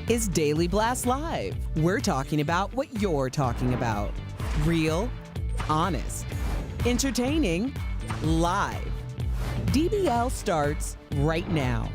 Is Daily Blast Live. We're talking about what you're talking about. Real, honest, entertaining, live. DBL starts right now.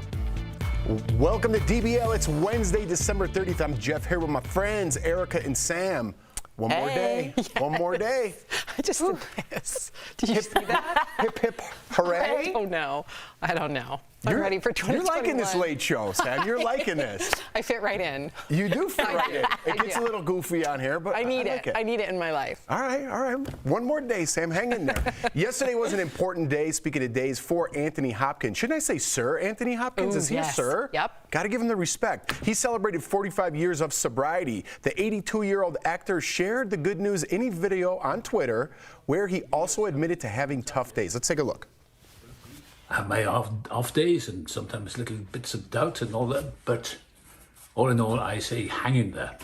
Welcome to DBL. It's Wednesday, December 30th. I'm Jeff here with my friends, Erica and Sam. One more day. Yes. One more day. I just did this. Did you see that? Hip, hip, hooray. I don't know. I'm ready for 2021. You're liking this late show, Sam. You're liking this. I fit right in. You do fit right in. It gets a little goofy on here, but I need like it. I need it in my life. All right. One more day, Sam. Hang in there. Yesterday was an important day, speaking of days, for Anthony Hopkins. Shouldn't I say Sir Anthony Hopkins? Ooh, Is he a sir? Yep. Got to give him the respect. He celebrated 45 years of sobriety. The 82-year-old actor shared the good news in a video on Twitter where he also admitted to having tough days. Let's take a look. I have my off days and sometimes little bits of doubt and all that, but all in all, I say hang in there.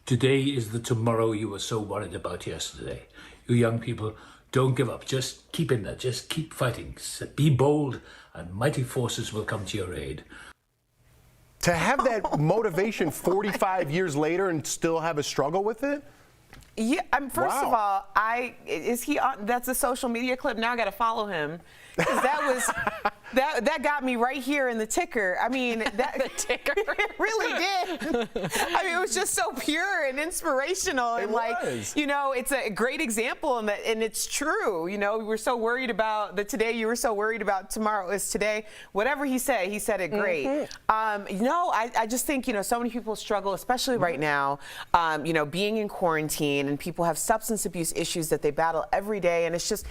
Today is the tomorrow you were so worried about yesterday. You young people, don't give up. Just keep in there. Just keep fighting. Be bold, and mighty forces will come to your aid. To have that motivation 45 years later and still have a struggle with it? Yeah, first Wow. of all, is he on? That's a social media clip. Now I got to follow him. 'Cause that was that got me right here in the ticker. I mean, The ticker. it really did. I mean, it was just so pure and inspirational, and was. it's a great example, and it's true. We were so worried about the today. You were so worried about tomorrow is today. Whatever he said it great. I just think so many people struggle, especially right now. Being in quarantine, and people have substance abuse issues that they battle every day, and it's just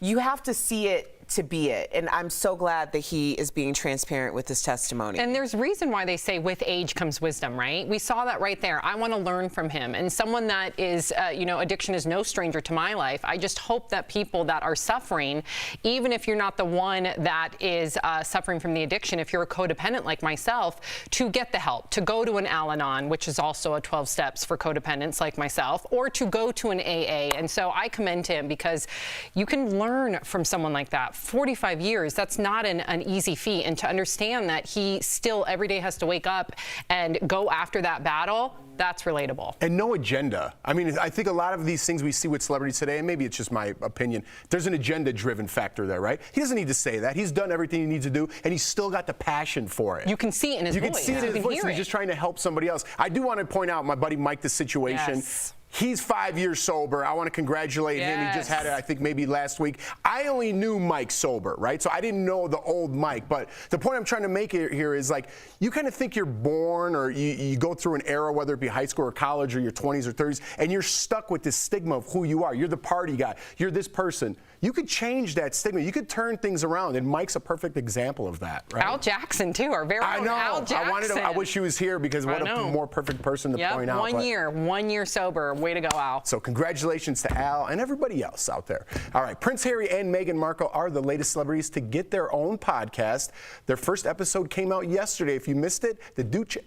you have to see it to be it. And I'm so glad that he is being transparent with his testimony. And there's reason why they say with age comes wisdom, right? We saw that right there. I want to learn from him. And someone that is, addiction is no stranger to my life. I just hope that people that are suffering, even if you're not the one that is suffering from the addiction, if you're a codependent like myself, to get the help, to go to an Al-Anon, which is also a 12 steps for codependents like myself, or to go to an AA. And so I commend him because you can learn from someone like that. 45 years, that's not an easy feat. And to understand that he still every day has to wake up and go after that battle, that's relatable. And no agenda. I mean, I think a lot of these things we see with celebrities today, and maybe it's just my opinion, there's an agenda-driven factor there, right? He doesn't need to say that. He's done everything he needs to do, and he's still got the passion for it. You can see it in his voice. You can see it in his voice. He's just trying to help somebody else. I do want to point out my buddy Mike, the situation. Yes. He's 5 years sober. I want to congratulate him. He just had it, I think, maybe last week. I only knew Mike sober, right? So I didn't know the old Mike. But the point I'm trying to make here is, like, you kind of think you're born or you go through an era, whether it be high school or college or your 20s or 30s, and you're stuck with this stigma of who you are. You're the party guy. You're this person. You could change that stigma. You could turn things around, and Mike's a perfect example of that, right? Al Jackson, too, our very own Al Jackson. I wish he was here because what a more perfect person to point out. 1 year sober. Way to go, Al. So congratulations to Al and everybody else out there. All right, Prince Harry and Meghan Markle are the latest celebrities to get their own podcast. Their first episode came out yesterday. If you missed it, the Duke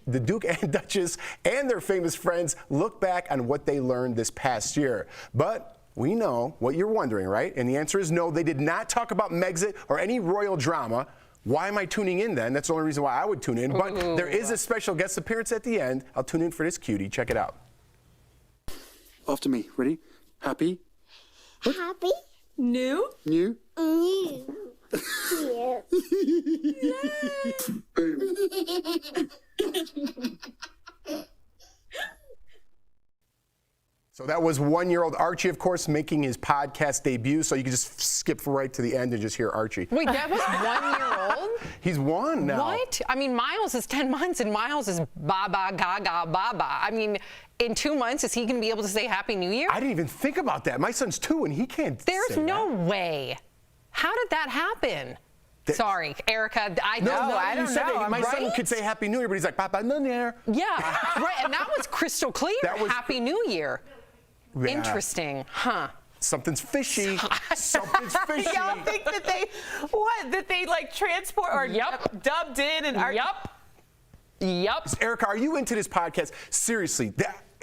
and Duchess and their famous friends look back on what they learned this past year. But we know what you're wondering, right? And the answer is no, they did not talk about Megxit or any royal drama. Why am I tuning in then? That's the only reason why I would tune in. But there is a special guest appearance at the end. I'll tune in for this cutie. Check it out. After me. Ready? Happy? Happy? New? New? New. So that was 1-year-old Archie, of course, making his podcast debut. So you can just skip right to the end and just hear Archie. Wait, that was 1 year old? He's 1 now. What? I mean, Miles is 10 months and Miles is baba, gaga, baba. I mean, in 2 months, is he going to be able to say Happy New Year? I didn't even think about that. My son's 2 and he can't There's say no that. way. How did that happen? Sorry, Erica, I No, don't know. I don't know. My son right? could say Happy New Year, but he's like, Papa New Year. Yeah, right, and that was crystal clear. That was- Happy New Year. Yeah. Interesting, huh? Something's fishy. Something's fishy. Y'all think that they like transport or dubbed in and Yep. Erica, are you into this podcast? Seriously,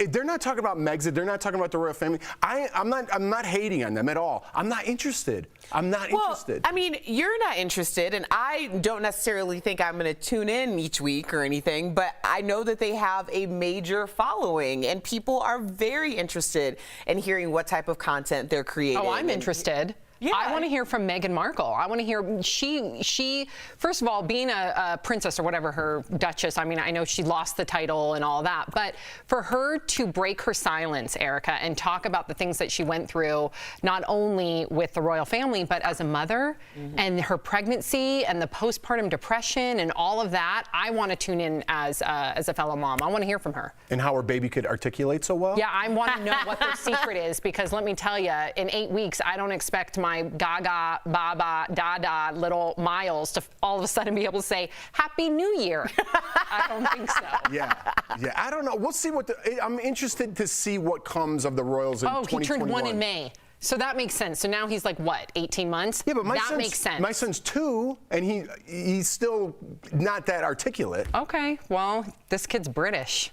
they're not talking about Megxit. They're not talking about the royal family. I'm not hating on them at all. I'm not interested. I'm not interested. I mean, you're not interested, and I don't necessarily think I'm going to tune in each week or anything, but I know that they have a major following, and people are very interested in hearing what type of content they're creating. Oh, I'm interested. Yeah. I want to hear from Meghan Markle. I want to hear she first of all, being a princess or whatever, her duchess. I mean, I know she lost the title and all that, but for her to break her silence, Erica, and talk about the things that she went through, not only with the royal family, but as a mother and her pregnancy and the postpartum depression and all of that, I want to tune in as a fellow mom. I want to hear from her. And how her baby could articulate so well? Yeah, I want to know what their secret is, because let me tell you, in 8 weeks, I don't expect my gaga, baba, dada little Miles to all of a sudden be able to say, Happy New Year. I don't think so. Yeah, I don't know. We'll see I'm interested to see what comes of the Royals in 2021. He turned 1 in May. So that makes sense. So now he's like, what, 18 months? Yeah, but that makes sense. My son's 2, and he's still not that articulate. Okay, well, this kid's British.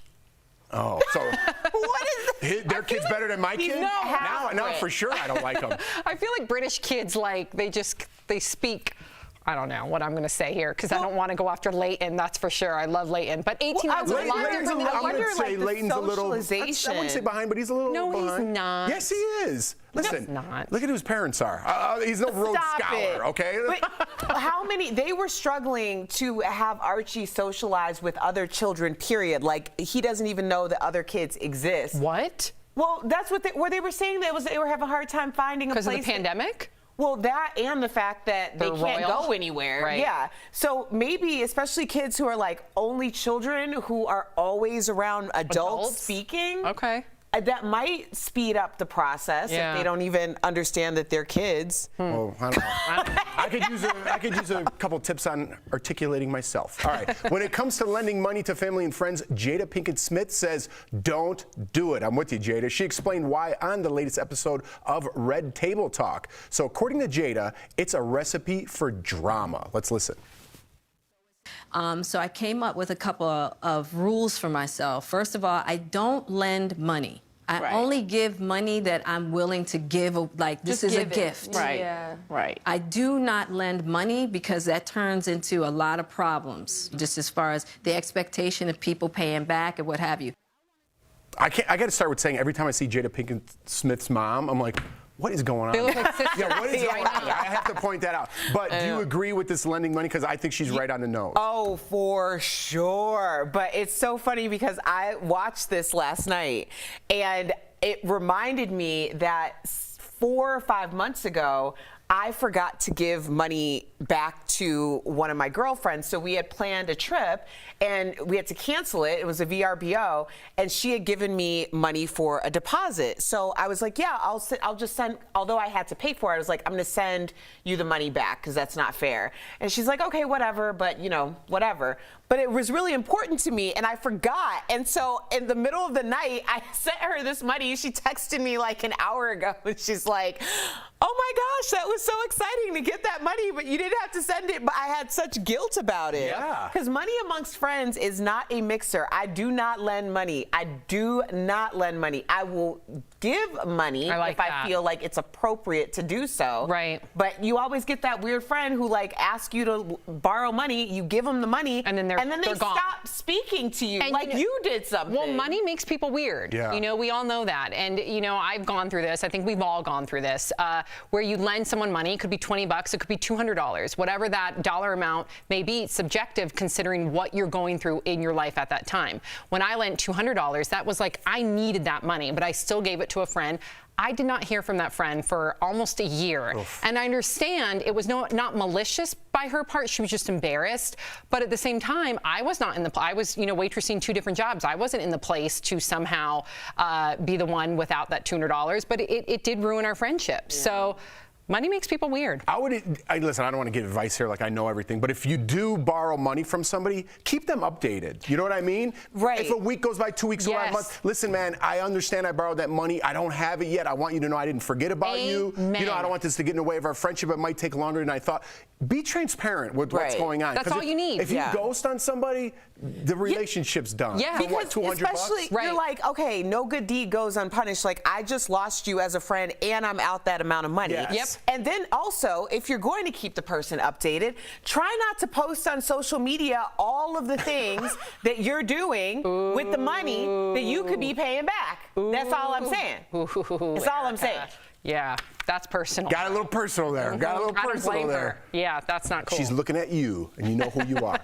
Oh, so What is that? their kid's better than my kid? Now for sure I don't like him. I feel like British kids, like, they speak, I don't know what I'm going to say here, because I don't want to go after Leighton, that's for sure. I love Leighton. But 18 months is a lot different. I'm going to say Leighton's a little, I socialization. wouldn't say behind, but he's a little behind. He's not. Yes, he is. Listen, he's not. Look at who his parents are. He's no Rhodes Scholar, okay? But how many, they were struggling to have Archie socialize with other children, period. Like, he doesn't even know that other kids exist. What? Well, that's what they were saying, that they were having a hard time finding a place. Because of the pandemic? Well, that and the fact that they They're can't royal. go anywhere. Right. Yeah. So maybe, especially kids who are like only children who are always around adults speaking. Okay. That might speed up the process if they don't even understand that they're kids. Oh, I don't know. I could use a couple tips on articulating myself. All right. When it comes to lending money to family and friends, Jada Pinkett Smith says, don't do it. I'm with you, Jada. She explained why on the latest episode of Red Table Talk. So according to Jada, it's a recipe for drama. Let's listen. So I came up with a couple of rules for myself. First of all, I don't lend money. I only give money that I'm willing to give, like this is a gift. Right. Yeah. Right. I do not lend money because that turns into a lot of problems, just as far as the expectation of people paying back and what have you. I got to start with saying every time I see Jada Pinkett Smith's mom, I'm like, what is going on? They look like sisters. Yeah, what is going on? I have to point that out. But do you agree with this lending money? Because I think she's right on the nose. Oh, for sure. But it's so funny because I watched this last night and it reminded me that 4 or 5 months ago, I forgot to give money back to one of my girlfriends. So we had planned a trip and we had to cancel it. It was a VRBO and she had given me money for a deposit. So I was like, yeah, I'll just send, although I had to pay for it, I was like, I'm gonna send you the money back because that's not fair. And she's like, okay, whatever, but you know, whatever. But it was really important to me and I forgot. And so in the middle of the night, I sent her this money. She texted me like an hour ago and she's like, oh my gosh, that was so exciting to get that money, but you didn't have to send it. But I had such guilt about it. Yeah. Because money amongst friends is not a mixer. I do not lend money. I do not lend money. I will give money if I feel like it's appropriate to do so. Right. But you always get that weird friend who like asks you to borrow money, you give them the money, and then they gone. stop speaking to you and like you did something. Well, money makes people weird. Yeah. You know, we all know that. And, you know, I've gone through this. I think we've all gone through this, where you lend someone money. It could be $20, it could be $200. Whatever that dollar amount may be, it's subjective considering what you're going through in your life at that time. When I lent $200, that was like, I needed that money, but I still gave it to a friend. I did not hear from that friend for almost a year. Oof. And I understand it was not malicious by her part. She was just embarrassed. But at the same time, I was not in the, I was, you know, waitressing 2 different jobs. I wasn't in the place to somehow be the one without that $200, but it did ruin our friendship. Yeah. So money makes people weird. Listen, I don't want to give advice here like I know everything, but if you do borrow money from somebody, keep them updated. You know what I mean? Right. If a week goes by, 2 weeks go by, a month, listen, man, I understand I borrowed that money. I don't have it yet. I want you to know I didn't forget about you. You know, I don't want this to get in the way of our friendship. It might take longer than I thought. Be transparent with what's going on. That's all you need. If you ghost on somebody, the relationship's done. Yeah. For because what, $200? Especially, you're like, okay, no good deed goes unpunished. Like, I just lost you as a friend and I'm out that amount of money. Yes. Yep. And then also, if you're going to keep the person updated, try not to post on social media all of the things that you're doing with the money that you could be paying back. That's all I'm saying. That's all I'm saying. Yeah, that's personal. Got a little personal there. Got a little I don't personal blame there. her. Yeah, that's not cool. She's looking at you, and you know who you are.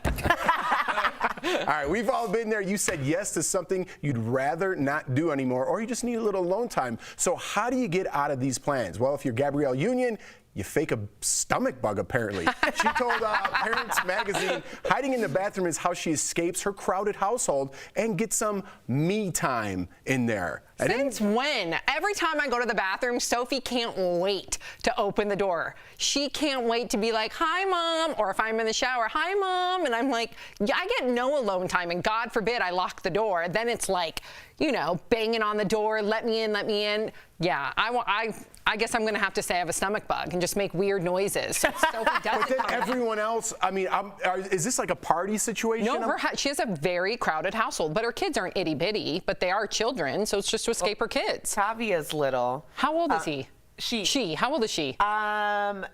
All right, we've all been there. You said yes to something you'd rather not do anymore, or you just need a little alone time. So how do you get out of these plans? Well, if you're Gabrielle Union, you fake a stomach bug, apparently. She told Parents Magazine hiding in the bathroom is how she escapes her crowded household and gets some me time in there. Since when? Every time I go to the bathroom, Sophie can't wait to open the door. She can't wait to be like, hi, Mom. Or if I'm in the shower, hi, Mom. And I'm like, yeah, I get no alone time. And God forbid I lock the door. Then it's like, you know, banging on the door, let me in, let me in. Yeah, I guess I'm going to have to say I have a stomach bug and just make weird noises. So Sophie doesn't. But then everyone else, I mean, is this like a party situation? No, she has a very crowded household, but her kids aren't itty bitty, but they are children, so it's just to escape her kids. Tavia's little. How old is he? She. How old is she? Oh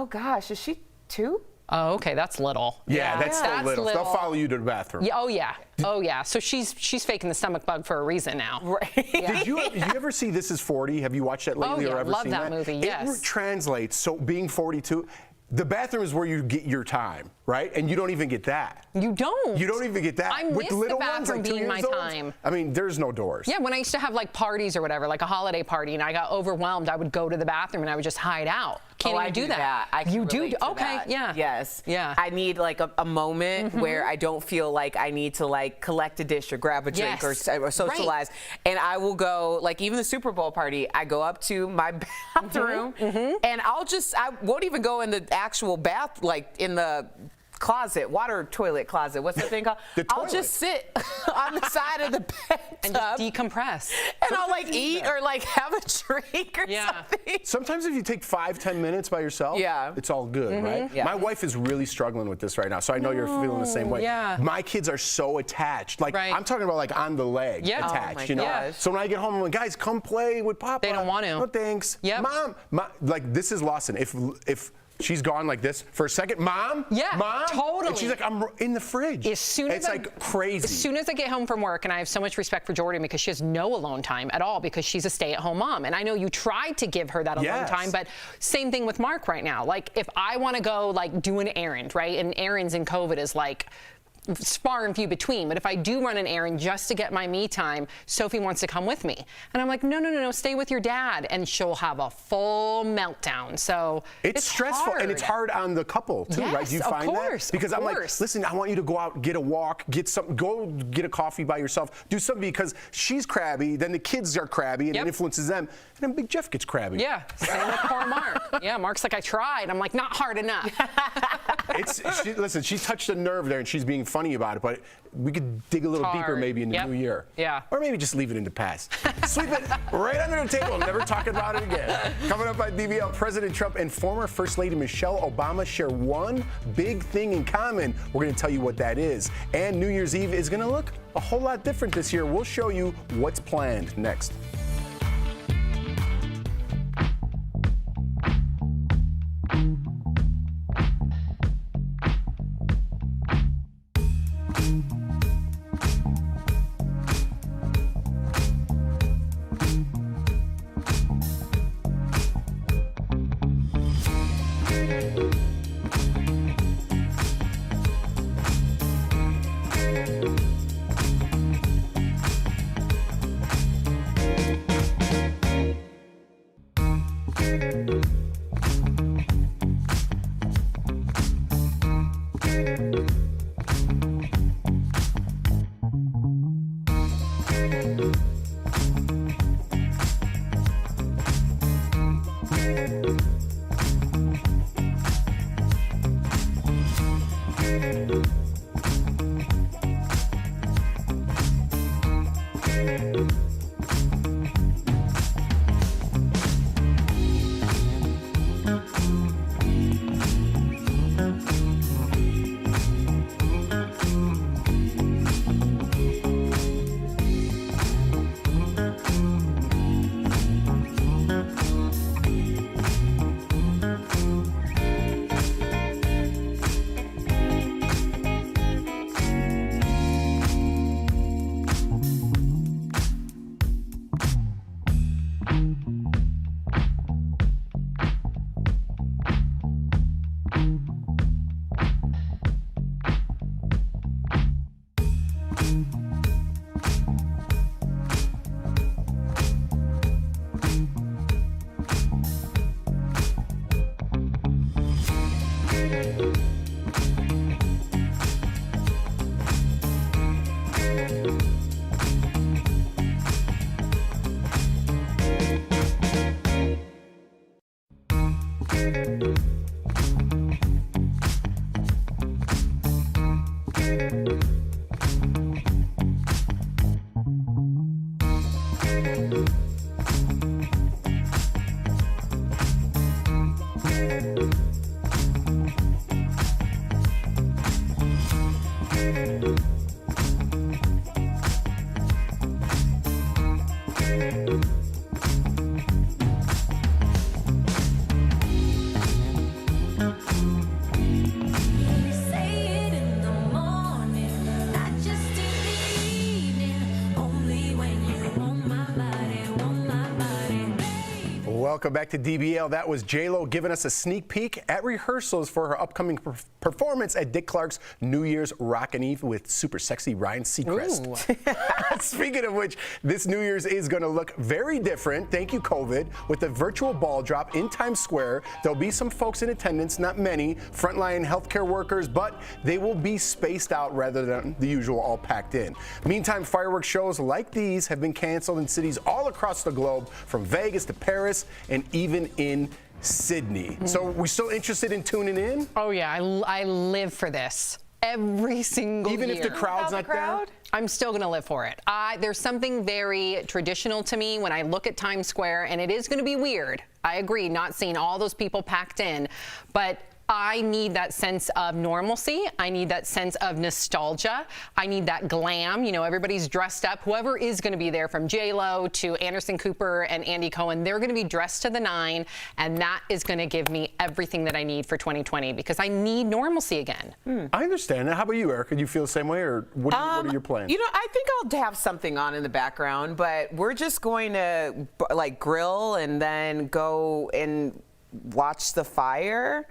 gosh, is she 2? Oh, okay, that's little. Yeah, that's still little. They'll follow you to the bathroom. Yeah, oh yeah. So she's faking the stomach bug for a reason now. Right. Yeah. Did you ever see This Is 40? Have you watched that lately or ever love seen that movie, yes. It translates, so being 42, the bathroom is where you get your time, right? And you don't even get that. You don't. You don't even get that. I With miss little the ones, bathroom like 2 being years my old, time. I mean, there's no doors. Yeah, when I used to have like parties or whatever, like a holiday party, and I got overwhelmed, I would go to the bathroom and I would just hide out. Can't even do that. I can you do? relate to Okay, that. yeah. Yes. Yeah. I need like a moment where I don't feel like I need to like collect a dish or grab a drink Yes. or socialize. Right. And I will go, like even the Super Bowl party, I go up to my bathroom and I won't even go in the actual bath, like in the closet, water toilet closet. What's that thing called? I'll just sit on the side of the bathtub And just decompress. and I'll like eat or like have a drink or something. Sometimes if you take 5-10 minutes by yourself, it's all good, right? Yeah. My wife is really struggling with this right now, so I know you're feeling the same way. Yeah. My kids are so attached. Like, I'm talking about like on the leg attached, Oh my you know? gosh. So when I get home, I'm like, guys, come play with Papa. They don't want to. No thanks. Yep. Mom, like this is Lawson. If she's gone like this for a second, Mom? Yeah, Mom? totally. And she's like, I'm in the fridge. It's like crazy. As soon as I get home from work, and I have so much respect for Jordan because she has no alone time at all because she's a stay-at-home mom. And I know you tried to give her that alone time, but same thing with Mark right now. Like if I want to go like do an errand, right? And errands in COVID is like far and few between, but if I do run an errand just to get my me time, Sophie wants to come with me. And I'm like, no, stay with your dad. And she'll have a full meltdown. So it's stressful, hard. and it's hard on the couple too, right? Do you find that? Because I'm like, listen, I want you to go out, get a walk, go get a coffee by yourself, do something because she's crabby, then the kids are crabby, and it influences them, and then Big Jeff gets crabby. Yeah, same with poor Mark. Yeah, Mark's like, I tried. I'm like, not hard enough. Listen, she touched a nerve there, and she's being funny about it, but we could dig a little deeper maybe in the new year. Yeah. Or maybe just leave it in the past. Sweep it right under the table, never talk about it again. Coming up by DBL, President Trump and former First Lady Michelle Obama share one big thing in common. We're going to tell you what that is. And New Year's Eve is going to look a whole lot different this year. We'll show you what's planned next. Welcome back to DBL. That was J-Lo giving us a sneak peek at rehearsals for her upcoming performance at Dick Clark's New Year's Rockin' Eve with super sexy Ryan Seacrest. Speaking of which, this New Year's is going to look very different, thank you COVID, with a virtual ball drop in Times Square. There'll be some folks in attendance, not many, frontline healthcare workers, but they will be spaced out rather than the usual all packed in. Meantime, fireworks shows like these have been canceled in cities all across the globe, from Vegas to Paris, and even in Sydney. So we still interested in tuning in? Oh yeah, I live for this every single Even year. if the crowd's not there? I'm still going to live for it. There's something very traditional to me when I look at Times Square, and it is going to be weird. I agree, not seeing all those people packed in, but I need that sense of normalcy. I need that sense of nostalgia. I need that glam. You know, everybody's dressed up. Whoever is going to be there, from J-Lo to Anderson Cooper and Andy Cohen, they're going to be dressed to the nine, and that is going to give me everything that I need for 2020 because I need normalcy again. I understand that. How about you, Erica? Do you feel the same way, or what are your plans? You know, I think I'll have something on in the background, but we're just going to like grill and then go and watch the fire.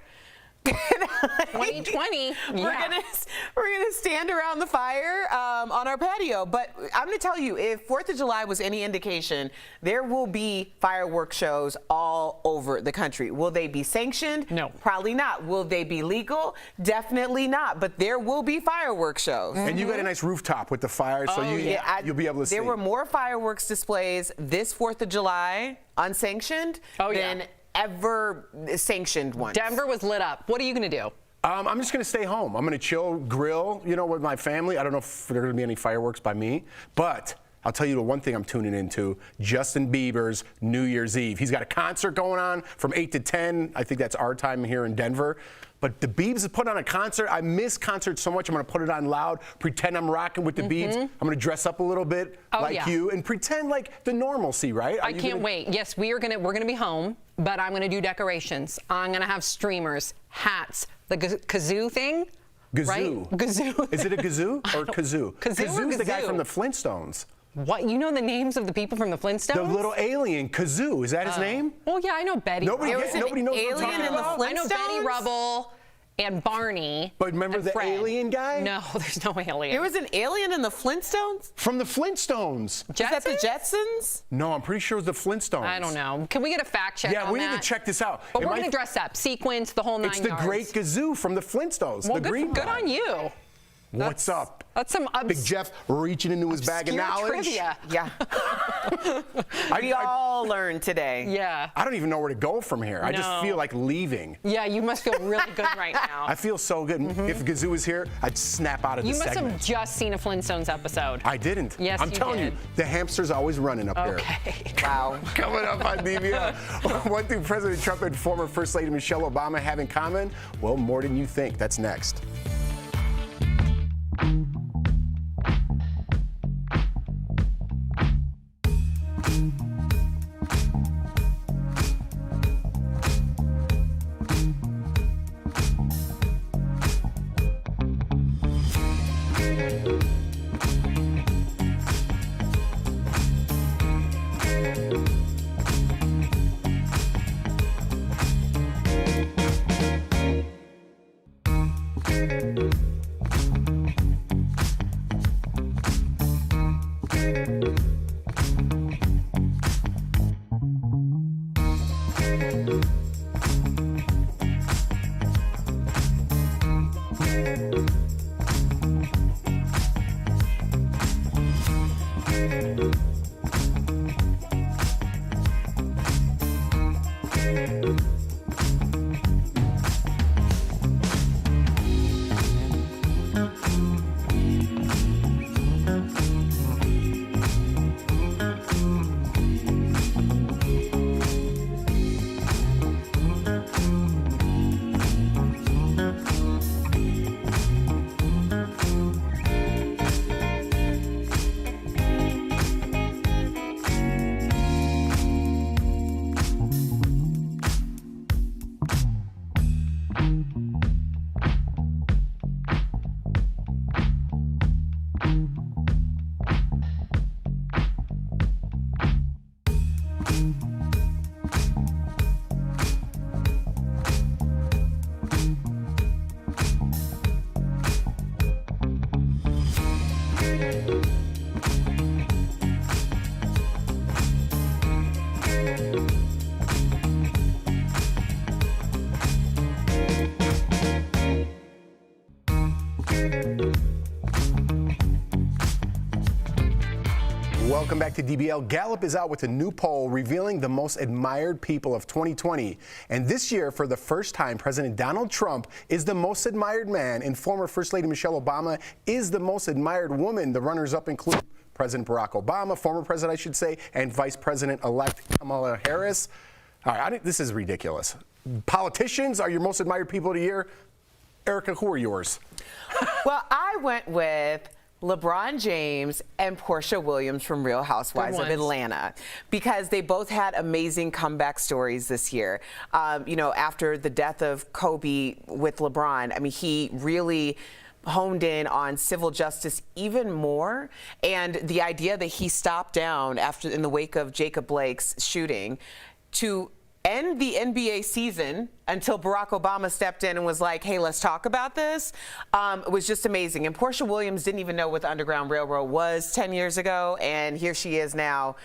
2020. We're gonna stand around the fire on our patio. But I'm gonna tell you, if 4th of July was any indication, there will be fireworks shows all over the country. Will they be sanctioned? No. Probably not. Will they be legal? Definitely not. But there will be fireworks shows. And you got a nice rooftop with the fire, so you'll be able to see. There were more fireworks displays this 4th of July, unsanctioned, than ever sanctioned ones. Denver was lit up. What are you going to do? I'm just going to stay home. I'm going to chill, grill, you know, with my family. I don't know if there are going to be any fireworks by me, but I'll tell you the one thing I'm tuning into, Justin Bieber's New Year's Eve. He's got a concert going on from 8 to 10. I think that's our time here in Denver. But the Biebs have put on a concert. I miss concerts so much. I'm going to put it on loud, pretend I'm rocking with the Biebs. I'm going to dress up a little bit you and pretend like the normalcy, right? I can't wait. Yes, we're gonna be home, but I'm going to do decorations. I'm going to have streamers, hats, the kazoo thing. Gazoo. Right? Gazoo. Is it a kazoo or kazoo? Kazoo's the guy from the Flintstones. What? You know the names of the people from the Flintstones? The little alien, Kazoo. Is that his name? Oh, yeah, I know Betty. Nobody knows what I'm talking about. I know Betty Rubble and Barney. But remember the alien guy? No, there's no alien. There was an alien in the Flintstones? From the Flintstones. Is that the Jetsons? No, I'm pretty sure it was the Flintstones. I don't know. Can we get a fact check on that? Yeah, we need to check this out. But we're going to dress up, sequence, the whole 9 yards. It's the Great Kazoo from the Flintstones, the green guy. Good on you. What's up? That's some Big Jeff reaching into his bag of knowledge. Trivia. Yeah. We all learned today. Yeah. I don't even know where to go from here. I just feel like leaving. Yeah, you must feel really good right now. I feel so good. If Gazoo was here, I'd snap out of the segment. You must have just seen a Flintstones episode. I didn't. Yes, I'm telling you, the hamster's always running up here. Okay. Wow. Coming up on DBL, one thing President Trump and former First Lady Michelle Obama have in common? Well, more than you think. That's next. Welcome back to DBL. Gallup is out with a new poll revealing the most admired people of 2020. And this year, for the first time, President Donald Trump is the most admired man, and former First Lady Michelle Obama is the most admired woman. The runners-up include President Barack Obama, former president, I should say, and Vice President-elect Kamala Harris. All right, this is ridiculous. Politicians are your most admired people of the year. Erica, who are yours? Well, I went with LeBron James and Portia Williams from Real Housewives of Atlanta, because they both had amazing comeback stories this year. You know, after the death of Kobe with LeBron, I mean, he really honed in on civil justice even more, and the idea that he stopped down after in the wake of Jacob Blake's shooting to end the NBA season until Barack Obama stepped in and was like, hey, let's talk about this. It was just amazing. And Portia Williams didn't even know what the Underground Railroad was 10 years ago, and here she is now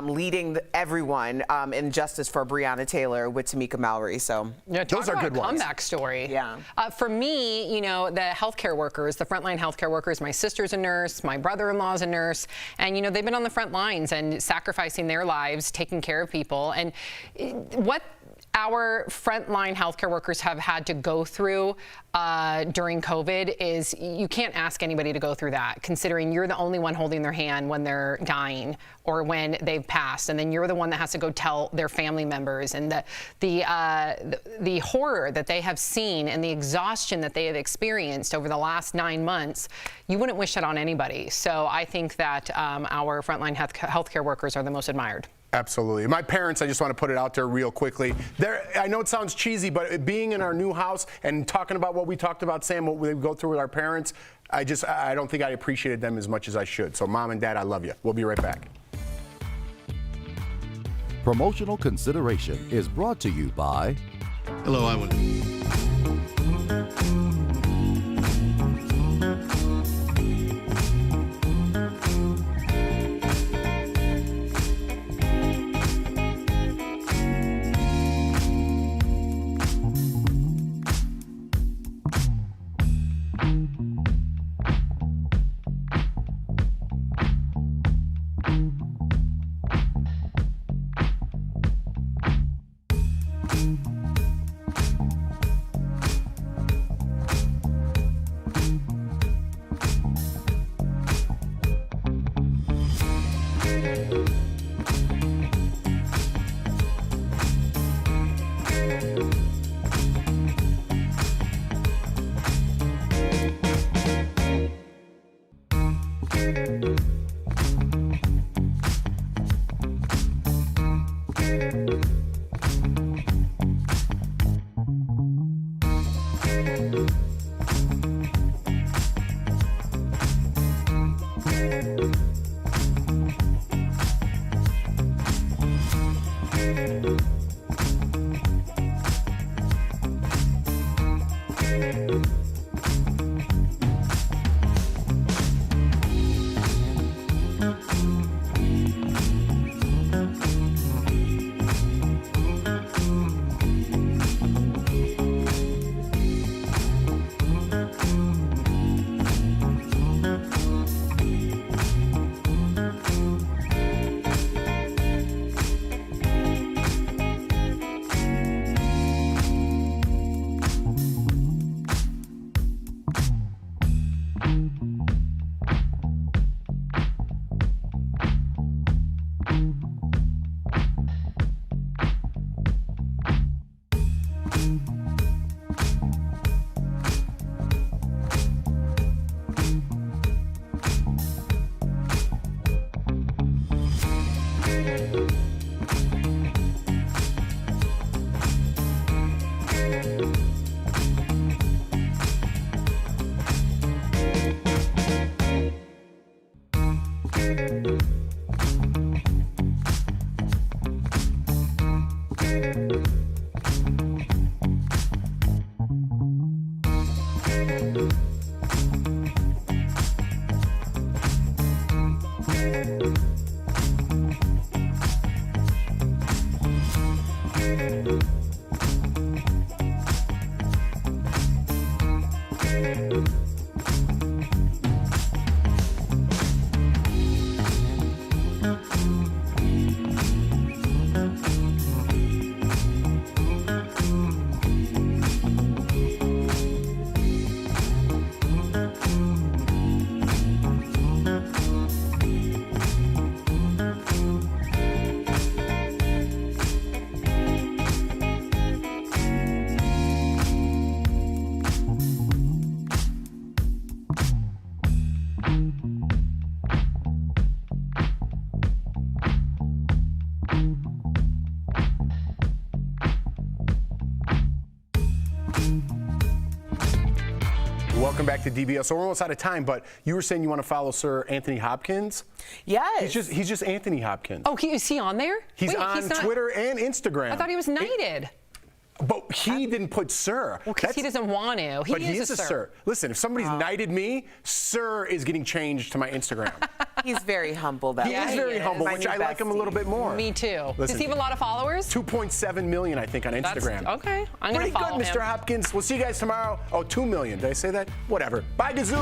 leading everyone in justice for Breonna Taylor with Tamika Mallory. So yeah, those are good ones. Comeback story. Yeah. For me, you know, the healthcare workers, the frontline healthcare workers, my sister's a nurse, my brother-in-law's a nurse, and, you know, they've been on the front lines and sacrificing their lives, taking care of people. And what our frontline healthcare workers have had to go through during COVID is you can't ask anybody to go through that, considering you're the only one holding their hand when they're dying or when they've passed, and then you're the one that has to go tell their family members, and the horror that they have seen and the exhaustion that they have experienced over the last 9 months. You wouldn't wish that on anybody. So I think that our frontline healthcare workers are the most admired. Absolutely. My parents, I just want to put it out there real quickly. I know it sounds cheesy, but being in our new house and talking about what we talked about, Sam, what we go through with our parents, I don't think I appreciated them as much as I should. So Mom and Dad, I love you. We'll be right back. Promotional consideration is brought to you by... Hello, I want... Welcome back to DBL. So we're almost out of time, but you were saying you want to follow Sir Anthony Hopkins? Yes. He's just Anthony Hopkins. Oh, is he on there? He's Wait, on Twitter and Instagram. I thought he was knighted. But he didn't put Sir. Well, because he doesn't want to. But he is a Sir. Listen, if somebody's knighted me, Sir is getting changed to my Instagram. He's very humble, though. He is very humble, which I like him a little bit more. Me too. Listen, Does he have a lot of followers? 2.7 million, I think, on Instagram. Okay, I'm going to follow him. Pretty good, Mr. Hopkins. We'll see you guys tomorrow. Oh, 2 million. Did I say that? Whatever. Bye, Gazoo.